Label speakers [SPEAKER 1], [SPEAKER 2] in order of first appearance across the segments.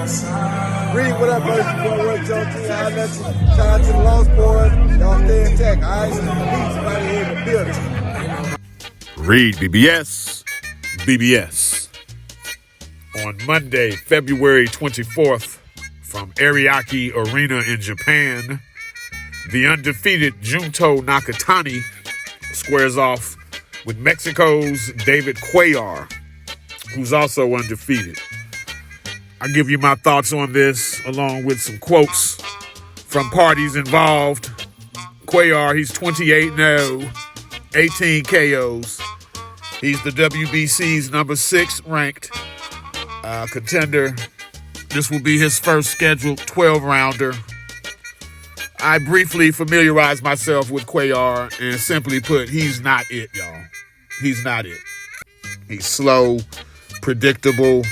[SPEAKER 1] Reed, what up, buddy? You want to work your team? I'll let you. Shout out to the Lost Boys. Y'all stay intact, all right? Peace right here in the building.
[SPEAKER 2] REED-BBS, BBS. On Monday, February 24th, from Ariake Arena in Japan, the undefeated JUNTO Nakatani squares off with Mexico's David Cuellar, who's also undefeated. I'll give you my thoughts on this, along with some quotes from parties involved. Cuellar, he's 28-0, 18 KOs. He's the WBC's number 6 ranked contender. This will be his first scheduled 12-rounder. I briefly familiarized myself with Cuellar, and simply put, he's not it, y'all. He's not it. He's slow, predictable.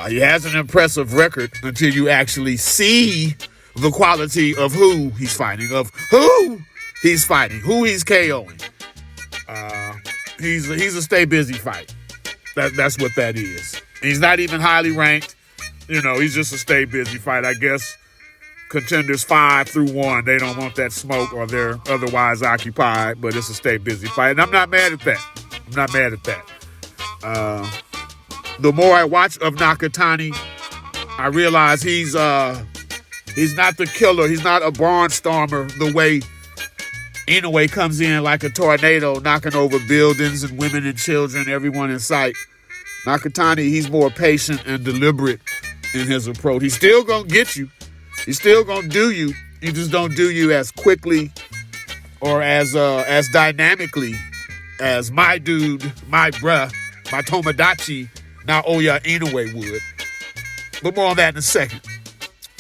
[SPEAKER 2] He has an impressive record until you actually see the quality of who he's fighting, who he's KOing. He's a stay busy fight. That's what that is. He's not even highly ranked. He's just a stay busy fight. I guess contenders 5 through 1, they don't want that smoke or they're otherwise occupied, but it's a stay busy fight. And I'm not mad at that. The more I watch of Nakatani, I realize he's not the killer. He's not a barnstormer the way Inoue comes in like a tornado, knocking over buildings and women and children, everyone in sight. Nakatani, he's more patient and deliberate in his approach. He's still going to get you. He's still going to do you. He just don't do you as quickly or as dynamically as my dude, my bruh, my Tomodachi, Naoya Inoue would. But more on that in a second.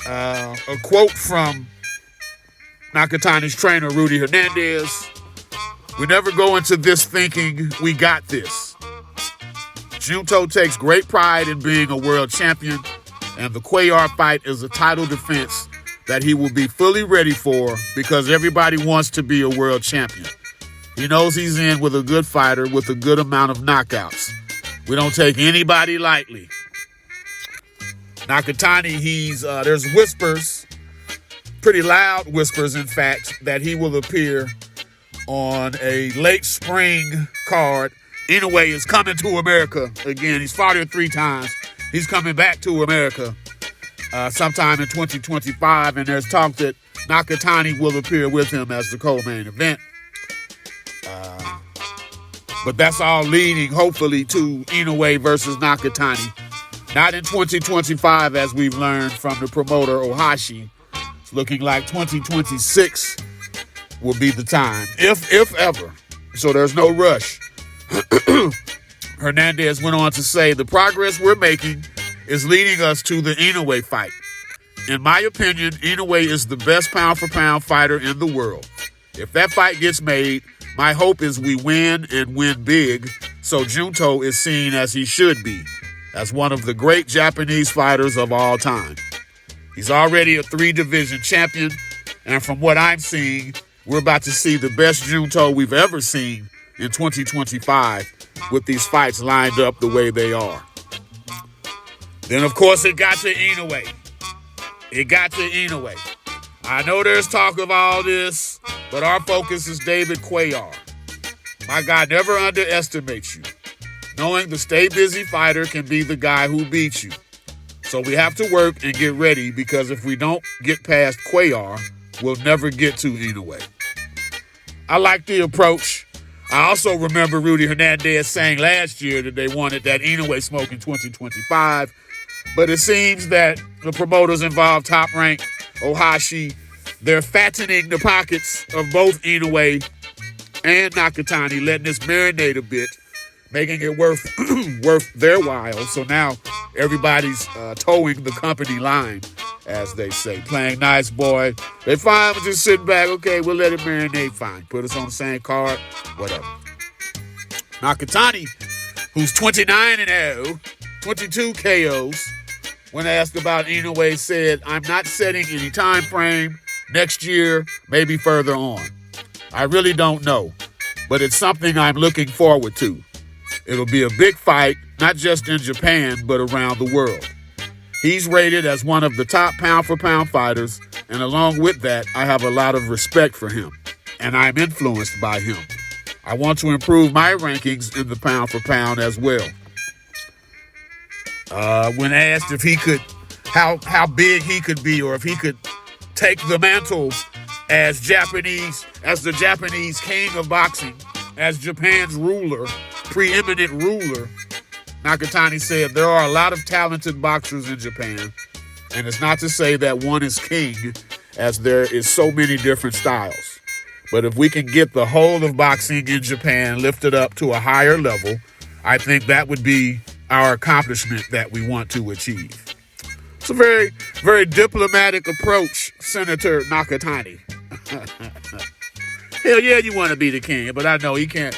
[SPEAKER 2] A quote from Nakatani's trainer, Rudy Hernandez. We never go into this thinking we got this. JUNTO takes great pride in being a world champion, and the Cuellar fight is a title defense that he will be fully ready for because everybody wants to be a world champion. He knows he's in with a good fighter with a good amount of knockouts. We don't take anybody lightly. Nakatani, there's whispers, pretty loud whispers, in fact, that he will appear on a late spring card. Inoue is coming to America again. He's fought here 3 times. He's coming back to America sometime in 2025, and there's talk that Nakatani will appear with him as the co-main event. But that's all leading, hopefully, to Inoue versus Nakatani. Not in 2025, as we've learned from the promoter Ohashi. It's looking like 2026 will be the time, if ever. So there's no rush. Hernandez went on to say, the progress we're making is leading us to the Inoue fight. In my opinion, Inoue is the best pound-for-pound fighter in the world. If that fight gets made, my hope is we win and win big, so JUNTO is seen as he should be, as one of the great Japanese fighters of all time. He's already a 3-division champion, and from what I'm seeing, we're about to see the best JUNTO we've ever seen in 2025 with these fights lined up the way they are. Then, of course, it got to Inoue. I know there's talk of all this, but our focus is David Cuellar. My guy never underestimates you. Knowing the stay busy fighter can be the guy who beats you. So we have to work and get ready, because if we don't get past Cuellar, we'll never get to Inoue. I like the approach. I also remember Rudy Hernandez saying last year that they wanted that Inoue smoke in 2025. But it seems that the promoters involved, Top Rank, Ohashi, they're fattening the pockets of both Inoue and Nakatani, letting this marinate a bit, making it worth their while. So now everybody's towing the company line, as they say, playing nice boy. They fine with just sitting back. Okay, we'll let it marinate. Fine. Put us on the same card. Whatever. Nakatani, who's 29-0, 22 KOs, when asked about Inoue, said, I'm not setting any time frame. Next year, maybe further on. I really don't know, but it's something I'm looking forward to. It'll be a big fight, not just in Japan, but around the world. He's rated as one of the top pound-for-pound fighters, and along with that, I have a lot of respect for him, and I'm influenced by him. I want to improve my rankings in the pound-for-pound as well. When asked if he could, how big he could be, or if he could take the mantle as the Japanese king of boxing, as Japan's ruler, preeminent ruler, Nakatani said there are a lot of talented boxers in Japan, and it's not to say that one is king, as there is so many different styles. But if we can get the whole of boxing in Japan lifted up to a higher level, I think that would be our accomplishment that we want to achieve. It's a very, very diplomatic approach, Senator Nakatani. Hell yeah, you want to be the king, but I know he can't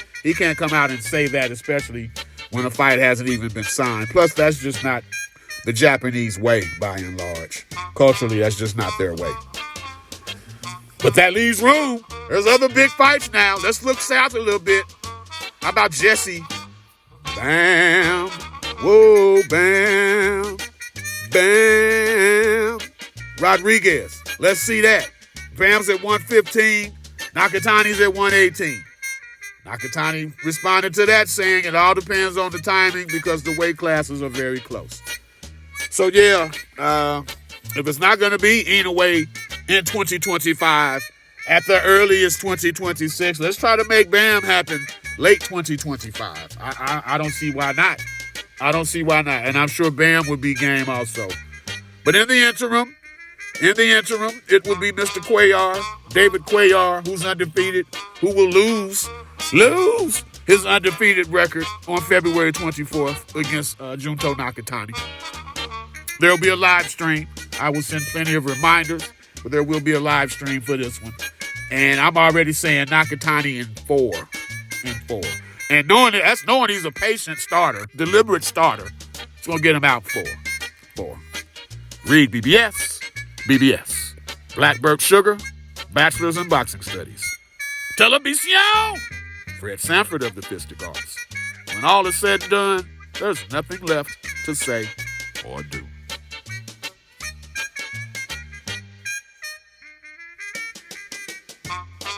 [SPEAKER 2] come out and say that, especially when a fight hasn't even been signed. Plus, that's just not the Japanese way, by and large. Culturally, that's just not their way. But that leaves room. There's other big fights now. Let's look south a little bit. How about Jesse? Bam. Whoa, bam. Bam. Rodriguez. Let's see that. Bam's at 115. Nakatani's at 118. Nakatani responded to that saying it all depends on the timing because the weight classes are very close. So, yeah, if it's not going to be Inoue in 2025, at the earliest 2026, let's try to make Bam happen late 2025. I don't see why not. I don't see why not. And I'm sure Bam would be game also. But in the interim, it will be Mr. Cuellar, David Cuellar, who's undefeated, who will lose his undefeated record on February 24th against Junto Nakatani. There will be a live stream. I will send plenty of reminders, but there will be a live stream for this one. And I'm already saying Nakatani in 4. And knowing he's a patient starter, deliberate starter, it's going to get him out 4. REED-BBS, Blackbird Sugar, Bachelor's in Boxing Studies. Television! Fred Sanford of the Fistic Arts. When all is said and done, there's nothing left to say or do.